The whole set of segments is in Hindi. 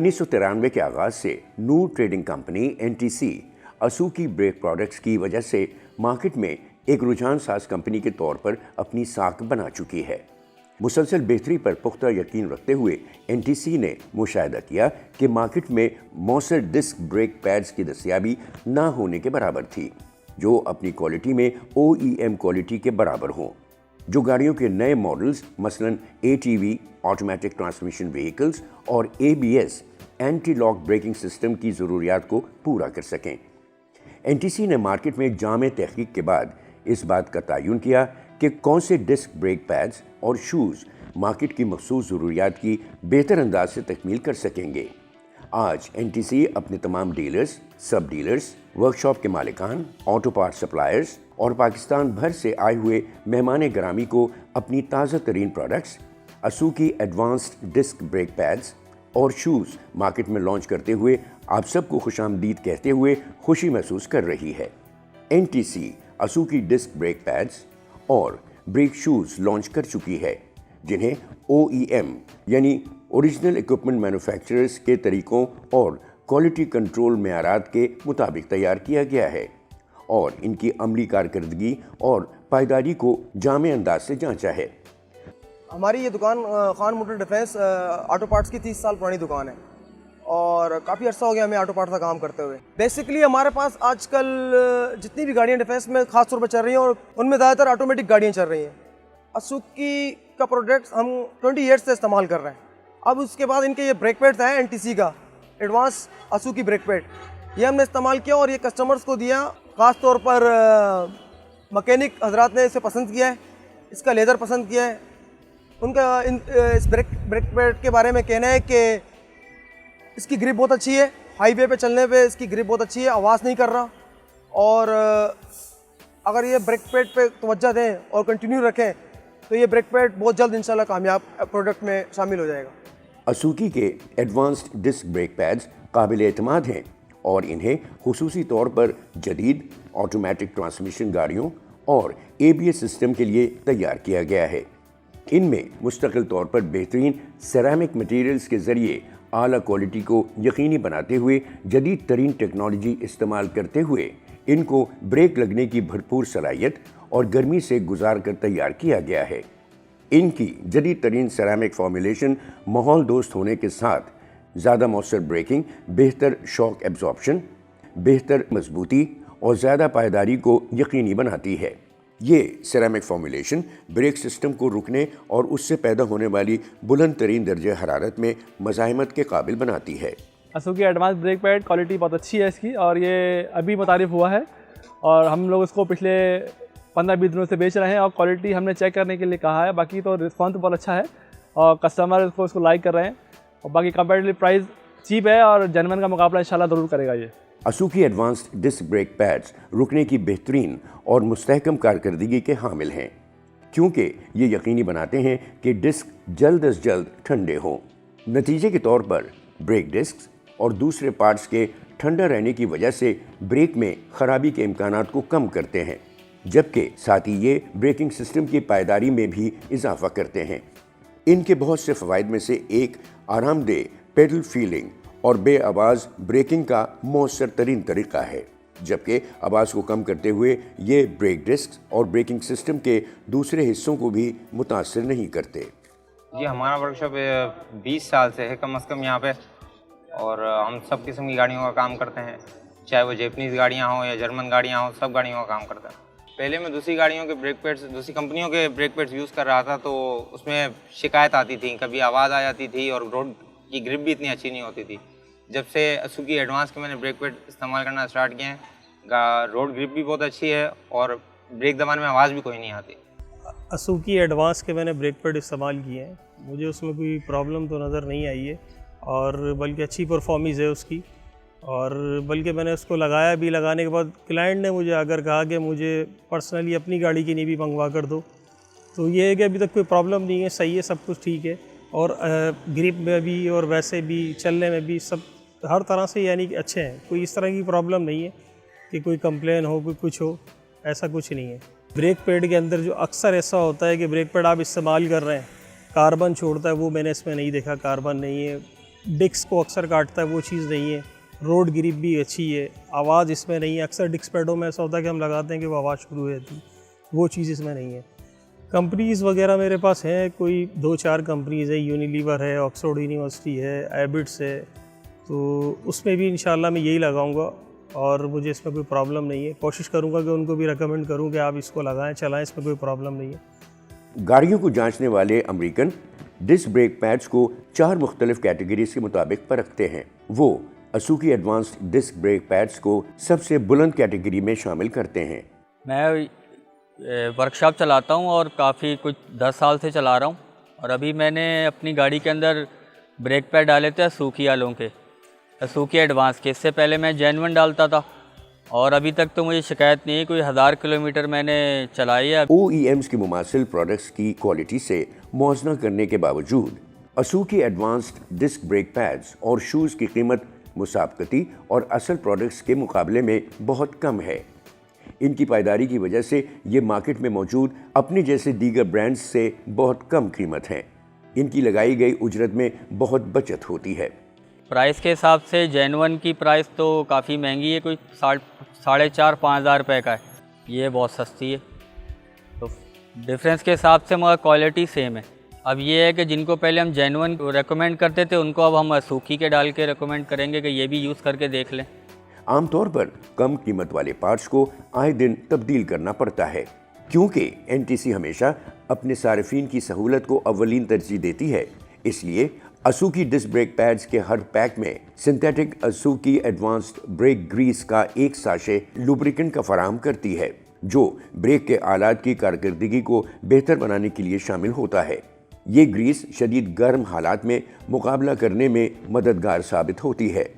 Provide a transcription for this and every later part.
1993 के आगाज से Noor trading company NTC Asuki brake products की वजह से मार्केट में एक रुझान साज कंपनी के तौर पर अपनी साख बना चुकी है। मुसलसल बेहतरी पर पुख्ता यकीन रखते हुए एनटीसी ने मुशाहिदा किया कि मार्केट में मौसर डिस्क ब्रेक पैड्स की दस्तयाबी ना होने के बराबर थी, जो अपनी क्वालिटी में OEM क्वालिटी के बराबर हों, जो गाड़ियों के नए मॉडल्स मसलन ATV ऑटोमेटिक ट्रांसमिशन व्हीकल्स और ABS anti lock braking system की ज़रूरियात को पूरा कर सकें। एनटीसी ने मार्केट में जामे तहकीक के बाद इस बात का तयन किया कि कौन से डिस्क ब्रेक पैड्स और शूज़ मार्केट की मखसूस ज़रूरियात की बेहतर अंदाज से तकमील कर सकेंगे। आज एनटीसी अपने तमाम डीलर्स, सब डीलर्स, वर्कशॉप के मालिकान, ऑटो पार्ट सप्लायर्स और पाकिस्तान भर से आए हुए मेहमान गिरामी को अपनी ताज़ा तरीन products Asuki advanced disc brake pads और शूज़ मार्केट में लॉन्च करते हुए आप सबको खुशामदीद कहते हुए खुशी महसूस कर रही है। एनटीसी असूकी डिस्क ब्रेक पैड्स और ब्रेक शूज़ लॉन्च कर चुकी है, जिन्हें OEM यानी ओरिजिनल इक्विपमेंट मैन्युफैक्चरर्स के तरीकों और क्वालिटी कंट्रोल मेयारात के मुताबिक तैयार किया गया है और इनकी अमली कारकर्दगी और पायदारी को जामे अंदाज से जांचा है। हमारी ये दुकान Khan motor defence auto parts की 30 साल पुरानी दुकान है और काफ़ी अर्सा हो गया हमें ऑटो पार्ट्स का काम करते हुए। बेसिकली हमारे पास आजकल जितनी भी गाड़ियाँ डिफेंस में ख़ास तौर पर चल रही हैं और उनमें ज़्यादातर ऑटोमेटिक गाड़ियाँ चल रही हैं। असूकी का प्रोडक्ट्स हम 20 ईयर्स से इस्तेमाल कर रहे हैं। अब उसके बाद इनके ये ब्रेक पैड्स हैं एनटीसी का एडवांस असूकी ब्रेक पैड, ये हमने इस्तेमाल किया और ये कस्टमर्स को दिया। ख़ास तौर पर मकैनिक हजरात ने इसे पसंद किया है, इसका लेदर पसंद किया है। उनका इस ब्रेक पैड के बारे में कहना है कि इसकी ग्रिप बहुत अच्छी है, हाईवे पे चलने पे इसकी ग्रिप बहुत अच्छी है, आवाज़ नहीं कर रहा और अगर ये ब्रेक पैड पे तवज्जो दें और कंटिन्यू रखें तो ये ब्रेक पैड बहुत जल्द इंशाल्लाह कामयाब प्रोडक्ट में शामिल हो जाएगा। असूकी के एडवांस्ड डिस्क ब्रेक पैड्स काबिल एतमाद हैं और इन्हें खुसूसी तौर पर जदीद ऑटोमेटिक ट्रांसमिशन गाड़ियों और ABS सिस्टम के लिए तैयार किया गया है। इनमें मुस्तकिल तौर पर बेहतरीन सेरामिक मटेरियल्स के ज़रिए आला क्वालिटी को यकीनी बनाते हुए जदीद तरीन टेक्नोलॉजी इस्तेमाल करते हुए इनको ब्रेक लगने की भरपूर सलाहियत और गर्मी से गुजार कर तैयार किया गया है। इनकी जदीद तरीन सेरामिक फॉर्मुलेशन माहौल दोस्त होने के साथ ज़्यादा मौसर ब्रेकिंग, बेहतर शॉक एब्जॉर्प्शन, बेहतर मजबूती और ज़्यादा पायदारी को यकीनी बनाती है। ये सेरामिक फॉर्मुलेशन ब्रेक सिस्टम को रुकने और उससे पैदा होने वाली बुलंद तरीन दर्जे हरारत में मज़ाहमत के काबिल बनाती है। असूकी एडवांस ब्रेक पैड क्वालिटी बहुत अच्छी है इसकी और ये अभी मुतारिफ हुआ है और हम लोग इसको पिछले 15-20 दिनों से बेच रहे हैं और क्वालिटी हमने चेक करने के लिए कहा है। बाकी तो रिस्पॉन्स बहुत अच्छा है और कस्टमर इसको लाइक कर रहे हैं और बाकी कंपेरेटिव प्राइस चीप है और जेन्युइन का मुकाबला इंशाल्लाह ज़रूर करेगा। ये असूकी एडवांस्ड डिस्क ब्रेक पैड्स रुकने की बेहतरीन और मुस्तहकम कारकर्दगी के हामिल हैं, क्योंकि ये यकीनी बनाते हैं कि डिस्क जल्द अज जल्द ठंडे हों। नतीजे के तौर पर ब्रेक डिस्क और दूसरे पार्ट्स के ठंडा रहने की वजह से ब्रेक में ख़राबी के इम्कानात को कम करते हैं, जबकि साथ ही ये ब्रेकिंग सिस्टम की पायदारी में भी इजाफा करते हैं। इनके बहुत से फ़वाइद में से एक आरामदेह पेडल फीलिंग और बेआवाज़ ब्रेकिंग का मौसर तरीन तरीक़ा है, जबकि आवाज़ को कम करते हुए ये ब्रेक डिस्क और ब्रेकिंग सिस्टम के दूसरे हिस्सों को भी मुतासर नहीं करते। जी, हमारा वर्कशॉप 20 साल से है कम से कम यहाँ पे और हम सब किस्म की गाड़ियों का काम करते हैं, चाहे वो जैपनीज़ गाड़ियाँ हों या जर्मन गाड़ियाँ हों, सब गाड़ियों का काम करते हैं। पहले मैं दूसरी गाड़ियों के ब्रेक पैड्स, दूसरी कंपनियों के ब्रेक पैड्स यूज़ कर रहा था तो उसमें शिकायत आती थी, कभी आवाज़ आ जाती थी और रोड की ग्रिप भी इतनी अच्छी नहीं होती थी। जब से असूकी एडवांस के मैंने ब्रेक पैड इस्तेमाल करना स्टार्ट किए हैं, रोड ग्रिप भी बहुत अच्छी है और ब्रेक दबाने में आवाज़ भी कोई नहीं आती। असूकी एडवांस के मैंने ब्रेक पैड इस्तेमाल किए हैं, मुझे उसमें कोई प्रॉब्लम तो नज़र नहीं आई है और बल्कि अच्छी परफॉर्मेंस है उसकी और बल्कि मैंने उसको लगाया भी। लगाने के बाद क्लाइंट ने मुझे अगर कहा कि मुझे पर्सनली अपनी गाड़ी की नहीं भी मंगवा कर दो, तो ये है कि अभी तक कोई प्रॉब्लम नहीं है, सही है, सब कुछ ठीक है और ग्रिप में भी और वैसे भी चलने में भी सब हर तरह से यानी कि अच्छे हैं। कोई इस तरह की प्रॉब्लम नहीं है कि कोई कंप्लेन हो, कोई कुछ हो, ऐसा कुछ नहीं है। ब्रेक पैड के अंदर जो अक्सर ऐसा होता है कि ब्रेक पैड आप इस्तेमाल कर रहे हैं कार्बन छोड़ता है, वो मैंने इसमें नहीं देखा, कार्बन नहीं है। डिस्क को अक्सर काटता है, वो चीज़ नहीं है। रोड ग्रिप भी अच्छी है, आवाज़ इसमें नहीं है। अक्सर डिस्क पैडों में ऐसा होता है कि हम लगाते हैं कि वो आवाज़ शुरू हो जाती है, वो चीज़ इसमें नहीं है। कंपनीज़ वगैरह मेरे पास हैं, कोई 2-4 कंपनीज़ है, यूनिलीवर है, ऑक्सफोर्ड यूनिवर्सिटी है, एबिट्स है, तो उसमें भी इंशाल्लाह मैं यही लगाऊंगा और मुझे इसमें कोई प्रॉब्लम नहीं है। कोशिश करूंगा कि उनको भी रेकमेंड करूं कि आप इसको लगाएं, चलाएं, इसमें कोई प्रॉब्लम नहीं है। गाड़ियों को जांचने वाले अमेरिकन डिस्क ब्रेक पैड्स को 4 मुख्तलिफ कैटेगरीज के मुताबिक परखते हैं। वो असूकी एडवांस्ड डिस्क ब्रेक पैड्स को सबसे बुलंद कैटेगरी में शामिल करते हैं। मैं वर्कशॉप चलाता हूं और काफ़ी कुछ 10 साल से चला रहा हूं, और अभी मैंने अपनी गाड़ी के अंदर ब्रेक पैड डाले थे असूकी वालों के, असूकी एडवांस के। इससे पहले मैं जेन्युइन डालता था और अभी तक तो मुझे शिकायत नहीं है। कोई 1000 किलोमीटर मैंने चलाई है। OEMs की मुमासिल प्रोडक्ट्स की क्वालिटी से मुआवजा करने के बावजूद असूकी एडवांस्ड डिस्क ब्रेक पैड्स और शूज़ की कीमत मुसाबकती और असल प्रोडक्ट्स के मुकाबले में बहुत कम है। इनकी पायदारी की वजह से ये मार्केट में मौजूद अपने जैसे दीगर ब्रांड्स से बहुत कम कीमत हैं। इनकी लगाई गई उजरत में बहुत बचत होती है। प्राइस के हिसाब से जेन्युइन की प्राइस तो काफ़ी महंगी है, कोई 4,500-5,000 रुपये का है। ये बहुत सस्ती है, तो डिफरेंस के हिसाब से मगर क्वालिटी सेम है। अब ये है कि जिनको पहले हम जेन्युइन रेकमेंड करते थे, उनको अब हम असूकी के डाल के रेकमेंड करेंगे कि ये भी यूज़ करके देख लें। आमतौर पर कम कीमत वाले पार्ट्स को आए दिन तब्दील करना पड़ता है, क्योंकि NTC हमेशा अपने सार्फिन की सहूलत को अव्वलीन तरजीह देती है। इसलिए असूकी डिस्क ब्रेक पैड्स के हर पैक में सिंथेटिक असूकी एडवांस्ड ब्रेक ग्रीस का एक साशे लुब्रिकेंट का फराहम करती है, जो ब्रेक के आलात की कारकर्दगी को बेहतर बनाने के लिए शामिल होता है। ये ग्रीस शदीद गर्म हालात में मुकाबला करने में मददगार साबित होती है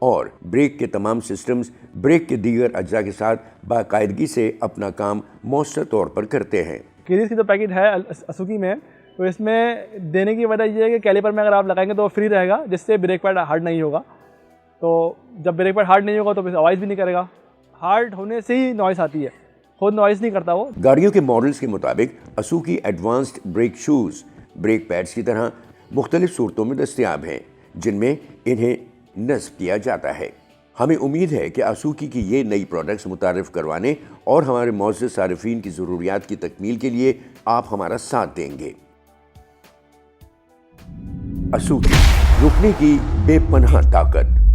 और ब्रेक के तमाम सिस्टम्स ब्रेक के दीगर अज्जा के साथ बाकायदगी से अपना काम मौसर तौर पर करते हैं। ग्रीस की जो पैकेट है असूकी में, तो इसमें देने की वजह यह है कि कैलिपर में अगर आप लगाएंगे तो फ्री रहेगा, जिससे ब्रेक पैड हार्ड नहीं होगा। तो जब ब्रेक पैड हार्ड नहीं होगा तो फिर आवाज़ भी नहीं करेगा। हार्ड होने से ही नॉइस आती है, खुद नॉइस नहीं करता वो। गाड़ियों के मॉडल्स के मुताबिक Asuki advanced brake shoes brake pads की तरह मुख्तलिफ सूरतों में दस्तयाब हैं, जिनमें इन्हें नस्ब किया जाता है। हमें उम्मीद है कि असूकी की ये नई प्रोडक्ट्स मुतारिफ करवाने और हमारे मौजूद सारिफीन की ज़रूरियात की तकमील के लिए आप हमारा साथ देंगे। असूकी, रुकने की बेपनाह ताकत।